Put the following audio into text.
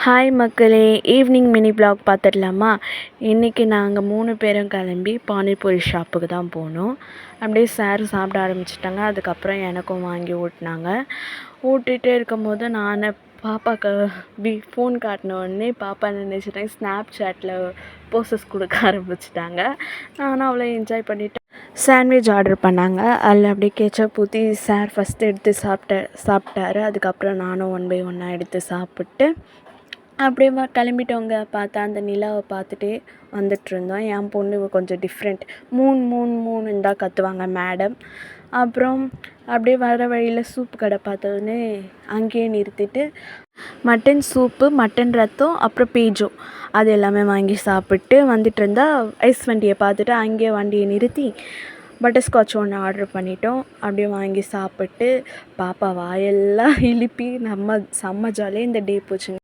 Hi மக்களே, evening mini block பார்த்துடலாமா? இன்றைக்கி நாங்கள் 3 பேரும் கிளம்பி பானிபூரி ஷாப்புக்கு தான் போனோம். அப்படியே சார் சாப்பிட ஆரம்பிச்சிட்டாங்க. அதுக்கப்புறம் எனக்கும் வாங்கி ஊட்டினாங்க. ஊட்டிகிட்டே இருக்கும்போது நான் பாப்பாவுக்கு ஃபோன் காட்டின உடனே பாப்பா நினச்சிட்டேன் ஸ்னாப் சாட்டில் போசஸ் கொடுக்க ஆரம்பிச்சிட்டாங்க. நானும் அவ்வளோ என்ஜாய் பண்ணிவிட்டேன். சாண்ட்விச் ஆர்டர் பண்ணாங்க. அதில் அப்படியே கெச்சப் ஊற்றி சார் ஃபஸ்ட்டு எடுத்து சாப்பிட்டாரு. அதுக்கப்புறம் நானும் 1 பை 1 எடுத்து சாப்பிட்டு அப்படியே கிளம்பிட்டோங்க. பார்த்தா அந்த நிலாவை பார்த்துட்டே வந்துட்டுருந்தோம். என் பொண்ணு கொஞ்சம் டிஃப்ரெண்ட், மூன் மூன் மூணுன்னு தான் கத்துவாங்க மேடம். அப்புறம் அப்படியே வர வழியில் சூப்பு கடை பார்த்தோன்னே அங்கேயே நிறுத்திட்டு மட்டன் சூப்பு, மட்டன் ரத்தம், அப்புறம் பீஜோ அது எல்லாமே வாங்கி சாப்பிட்டு வந்துட்டு இருந்தால் ஐஸ் வண்டியை பார்த்துட்டு அங்கேயே வண்டியை நிறுத்தி பட்டர்ஸ்காட்ச் ஒன்று ஆர்டர் பண்ணிட்டோம். அப்படியே வாங்கி சாப்பிட்டு பாப்பா வாயெல்லாம் இழுப்பி செம்ம ஜாலியாக இந்த டே போச்சுங்க.